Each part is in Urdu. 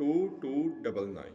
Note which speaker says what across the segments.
Speaker 1: 2299।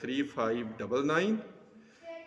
Speaker 1: 3599,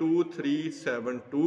Speaker 1: 2372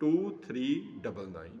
Speaker 1: 2399।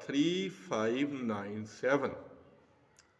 Speaker 1: 3597।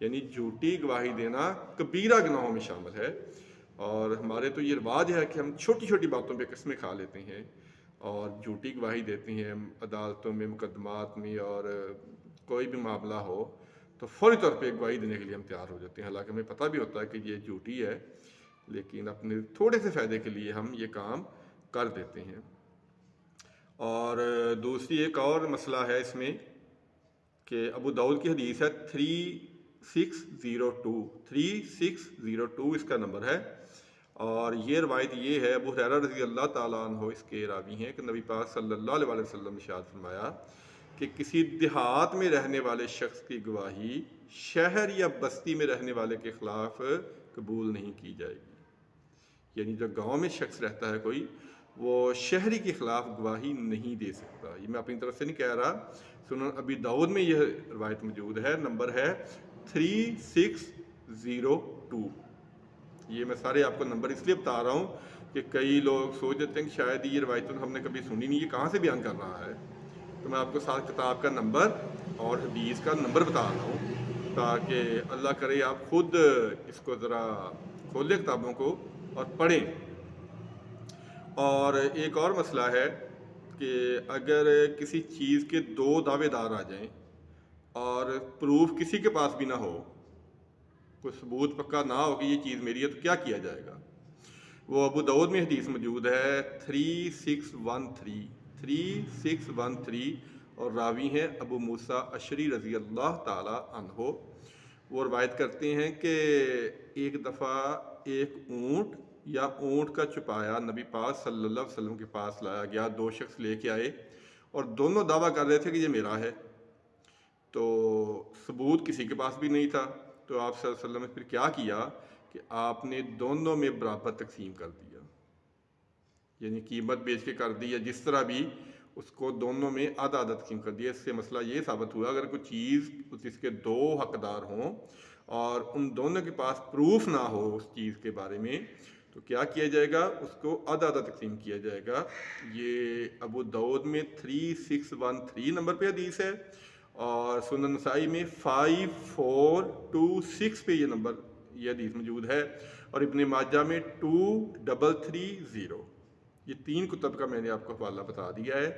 Speaker 1: یعنی جھوٹی گواہی دینا کبیرہ گناہوں میں شامل ہے، اور ہمارے تو یہ رواج ہے کہ ہم چھوٹی چھوٹی باتوں پہ قسمیں کھا لیتے ہیں اور جھوٹی گواہی دیتے ہیں عدالتوں میں، مقدمات میں، اور کوئی بھی معاملہ ہو تو فوری طور پہ گواہی دینے کے لیے ہم تیار ہو جاتے ہیں، حالانکہ ہمیں پتہ بھی ہوتا ہے کہ یہ جھوٹی ہے، لیکن اپنے تھوڑے سے فائدے کے لیے ہم یہ کام کر دیتے ہیں۔ اور دوسری ایک اور مسئلہ ہے اس میں کہ ابو داؤد کی حدیث ہے 3602 اس کا نمبر ہے، اور یہ روایت یہ ہے، ابو ہریرہ رضی اللہ تعالیٰ عنہ اس کے راوی ہیں کہ نبی پاک صلی اللہ علیہ وسلم ارشاد فرمایا کہ کسی دیہات میں رہنے والے شخص کی گواہی شہر یا بستی میں رہنے والے کے خلاف قبول نہیں کی جائے گی۔ یعنی جو گاؤں میں شخص رہتا ہے کوئی، وہ شہری کے خلاف گواہی نہیں دے سکتا۔ یہ میں اپنی طرف سے نہیں کہہ رہا، سنن ابی داؤد میں یہ روایت موجود ہے، نمبر ہے 3602۔ یہ میں سارے آپ کو نمبر اس لیے بتا رہا ہوں کہ کئی لوگ سوچ دیتے ہیں کہ شاید یہ روایت ہم نے کبھی سنی نہیں، یہ کہاں سے بیان کر رہا ہے، تو میں آپ کو ساتھ کتاب کا نمبر اور حدیث کا نمبر بتا رہا ہوں تاکہ اللہ کرے آپ خود اس کو ذرا کھولیں کتابوں کو اور پڑھیں۔ اور ایک اور مسئلہ ہے کہ اگر کسی چیز کے دو دعوے دار آ جائیں اور پروف کسی کے پاس بھی نہ ہو، کوئی ثبوت پکا نہ ہو کہ یہ چیز میری ہے، تو کیا کیا جائے گا؟ وہ ابو داؤد میں حدیث موجود ہے 3613 اور راوی ہیں ابو موسیٰ اشعری رضی اللہ تعالی عنہ۔ وہ روایت کرتے ہیں کہ ایک دفعہ ایک اونٹ یا اونٹ کا چپایا نبی پاک صلی اللہ علیہ وسلم کے پاس لایا گیا، دو شخص لے کے آئے اور دونوں دعویٰ کر رہے تھے کہ یہ میرا ہے، تو ثبوت کسی کے پاس بھی نہیں تھا، تو آپ صلی اللہ علیہ وسلم نے پھر کیا کیا کہ آپ نے دونوں میں برابر تقسیم کر دیا، یعنی قیمت بیچ کے کر دی، یا جس طرح بھی اس کو دونوں میں آدھا آدھا تقسیم کر دیا۔ اس سے مسئلہ یہ ثابت ہوا اگر کوئی چیز جس کے دو حقدار ہوں اور ان دونوں کے پاس پروف نہ ہو اس چیز کے بارے میں، تو کیا کیا جائے گا؟ اس کو آدھا آدھا تقسیم کیا جائے گا۔ یہ ابو داؤد میں 3613 نمبر پہ حدیث ہے، اور سنن نسائی میں 5426 پہ یہ حدیث موجود ہے، اور ابن ماجہ میں 2330۔ یہ 3 کتب کا میں نے آپ کو حوالہ بتا دیا ہے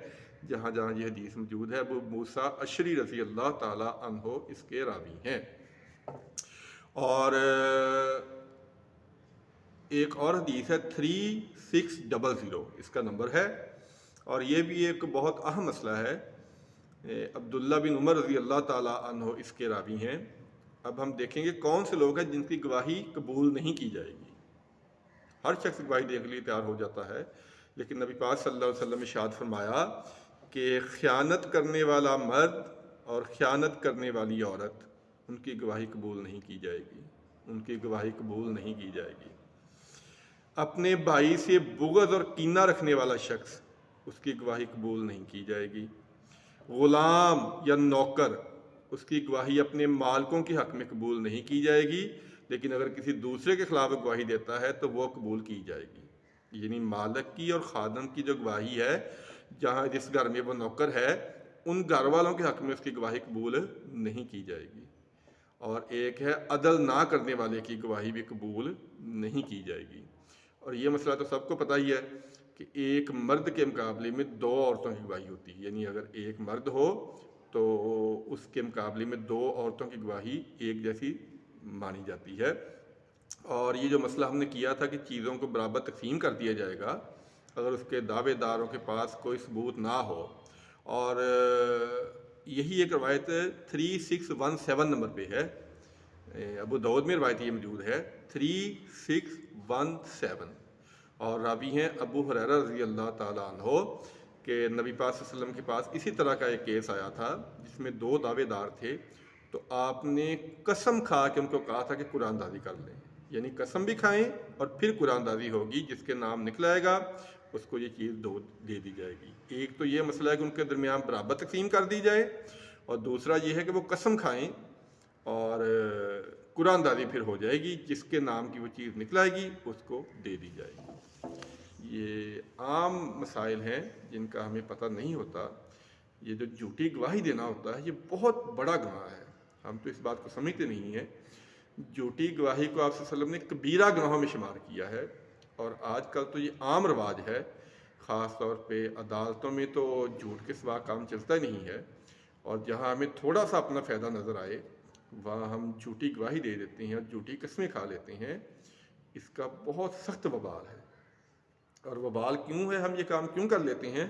Speaker 1: جہاں جہاں یہ حدیث موجود ہے۔ ابو موسیٰ اشعری رضی اللہ تعالی عنہ اس کے راوی ہیں۔ اور ایک اور حدیث ہے 3600 اس کا نمبر ہے، اور یہ بھی ایک بہت اہم مسئلہ ہے۔ عبداللہ بن عمر رضی اللہ تعالی عنہ اس کے راوی ہیں۔ اب ہم دیکھیں گے کون سے لوگ ہیں جن کی گواہی قبول نہیں کی جائے گی۔ ہر شخص گواہی دینے کے لیے تیار ہو جاتا ہے، لیکن نبی پاک صلی اللہ علیہ وسلم نے ارشاد فرمایا کہ خیانت کرنے والا مرد اور خیانت کرنے والی عورت، ان کی گواہی قبول نہیں کی جائے گی، ان کی گواہی قبول نہیں کی جائے گی۔ اپنے بھائی سے بغض اور کینہ رکھنے والا شخص، اس کی گواہی قبول نہیں کی جائے گی۔ غلام یا نوکر، اس کی گواہی اپنے مالکوں کے حق میں قبول نہیں کی جائے گی، لیکن اگر کسی دوسرے کے خلاف گواہی دیتا ہے تو وہ قبول کی جائے گی۔ یعنی مالک کی اور خادم کی جو گواہی ہے، جہاں جس گھر میں وہ نوکر ہے، ان گھر والوں کے حق میں اس کی گواہی قبول نہیں کی جائے گی۔ اور ایک ہے عدل نہ کرنے والے کی گواہی بھی قبول نہیں کی جائے گی۔ اور یہ مسئلہ تو سب کو پتہ ہی ہے کہ ایک مرد کے مقابلے میں 2 عورتوں کی گواہی ہوتی ہے، یعنی اگر ایک مرد ہو تو اس کے مقابلے میں 2 عورتوں کی گواہی ایک جیسی مانی جاتی ہے۔ اور یہ جو مسئلہ ہم نے کیا تھا کہ چیزوں کو برابر تقسیم کر دیا جائے گا اگر اس کے دعوے داروں کے پاس کوئی ثبوت نہ ہو، اور یہی ایک روایت 3617 نمبر پہ ہے، ابو داؤد میں روایت یہ موجود ہے 3617، اور راوی ہیں ابو ہریرہ رضی اللہ تعالیٰ عنہ کہ نبی پاک صلی اللہ علیہ وسلم کے پاس اسی طرح کا ایک کیس آیا تھا جس میں 2 دعوے دار تھے، تو آپ نے قسم کھا کے ان کو کہا تھا کہ قرآن دازی کر لیں، یعنی قسم بھی کھائیں اور پھر قرآن دازی ہوگی، جس کے نام نکلائے گا اس کو یہ چیز دے دی جائے گی۔ ایک تو یہ مسئلہ ہے کہ ان کے درمیان برابر تقسیم کر دی جائے، اور دوسرا یہ ہے کہ وہ قسم کھائیں اور قرآن دازی پھر ہو جائے گی، جس کے نام کی وہ چیز نکلائے گی اس کو دے دی جائے گی۔ یہ عام مسائل ہیں جن کا ہمیں پتہ نہیں ہوتا۔ یہ جو جھوٹی گواہی دینا ہوتا ہے یہ بہت بڑا گناہ ہے، ہم تو اس بات کو سمجھتے نہیں ہیں۔ جھوٹی گواہی کو آپ صلی اللہ علیہ وسلم نے کبیرہ گناہوں میں شمار کیا ہے، اور آج کل تو یہ عام رواج ہے، خاص طور پہ عدالتوں میں تو جھوٹ کے سوا کام چلتا ہی نہیں ہے، اور جہاں ہمیں تھوڑا سا اپنا فائدہ نظر آئے وہاں ہم جھوٹی گواہی دے دیتے ہیں اور جھوٹی قسمیں کھا لیتے ہیں۔ اس کا بہت سخت وبال ہے، اور وبال کیوں ہے، ہم یہ کام کیوں کر لیتے ہیں؟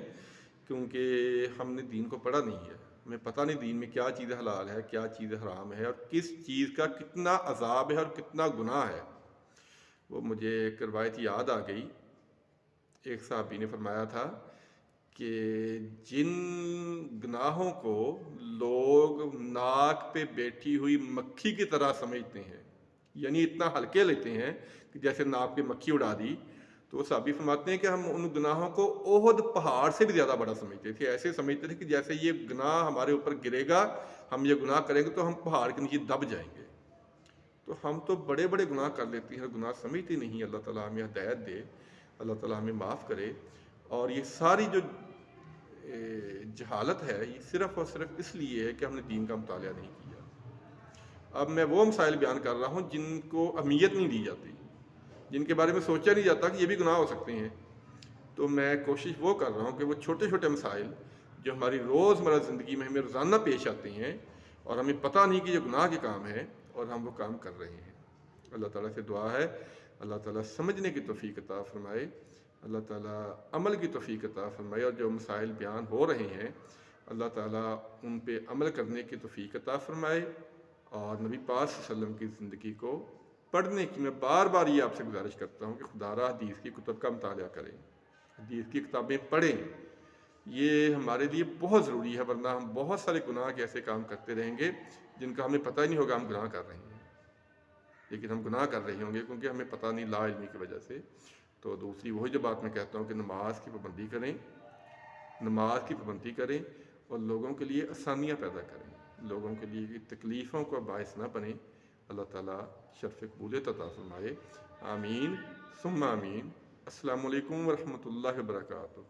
Speaker 1: کیونکہ ہم نے دین کو پڑھا نہیں ہے، ہمیں پتہ نہیں دین میں کیا چیز حلال ہے، کیا چیز حرام ہے، اور کس چیز کا کتنا عذاب ہے اور کتنا گناہ ہے۔ وہ مجھے ایک روایت یاد آ گئی، ایک صحابی نے فرمایا تھا کہ جن گناہوں کو لوگ ناک پہ بیٹھی ہوئی مکھی کی طرح سمجھتے ہیں، یعنی اتنا ہلکے لیتے ہیں کہ جیسے ناک پہ مکھی اڑا دی، تو وہ صحابی فرماتے ہیں کہ ہم ان گناہوں کو احد پہاڑ سے بھی زیادہ بڑا سمجھتے تھے، ایسے سمجھتے تھے کہ جیسے یہ گناہ ہمارے اوپر گرے گا، ہم یہ گناہ کریں گے تو ہم پہاڑ کے نیچے دب جائیں گے۔ تو ہم تو بڑے بڑے گناہ کر لیتے ہیں، گناہ سمجھتے نہیں۔ اللہ تعالیٰ ہمیں ہدایت دے، اللہ تعالیٰ ہمیں معاف کرے۔ اور یہ ساری جو جہالت ہے یہ صرف اور صرف اس لیے ہے کہ ہم نے دین کا مطالعہ نہیں کیا۔ اب میں وہ مسائل بیان کر رہا ہوں جن کو اہمیت نہیں دی جاتی، جن کے بارے میں سوچا نہیں جاتا کہ یہ بھی گناہ ہو سکتے ہیں۔ تو میں کوشش وہ کر رہا ہوں کہ وہ چھوٹے چھوٹے مسائل جو ہماری روزمرہ زندگی میں ہمیں روزانہ پیش آتے ہیں اور ہمیں پتہ نہیں کہ یہ گناہ کے کام ہیں، اور ہم وہ کام کر رہے ہیں۔ اللہ تعالیٰ سے دعا ہے اللہ تعالیٰ سمجھنے کی توفیق عطا فرمائے، اللہ تعالیٰ عمل کی توفیق عطا فرمائے، اور جو مسائل بیان ہو رہے ہیں اللہ تعالیٰ ان پہ عمل کرنے کی توفیق عطا فرمائے، اور نبی پاک صلی اللہ علیہ وسلم کی زندگی کو پڑھنے کی میں بار بار یہ آپ سے گزارش کرتا ہوں کہ خدا را حدیث کی کتب کا مطالعہ کریں، حدیث کی کتابیں پڑھیں۔ یہ ہمارے لیے بہت ضروری ہے، ورنہ ہم بہت سارے گناہ کے ایسے کام کرتے رہیں گے جن کا ہمیں پتہ ہی نہیں ہوگا ہم گناہ کر رہے ہیں، لیکن ہم گناہ کر رہے ہوں گے کیونکہ ہمیں پتہ نہیں، لا علمی کی وجہ سے۔ تو دوسری وہی جو بات میں کہتا ہوں کہ نماز کی پابندی کریں، نماز کی پابندی کریں، اور لوگوں کے لیے آسانیاں پیدا کریں، لوگوں کے لیے تکلیفوں کا باعث نہ بنیں۔ اللہ تعالیٰ شرف قبولیت عطا فرمائے، آمین ثم آمین۔ السلام علیکم ورحمۃ اللہ وبرکاتہ۔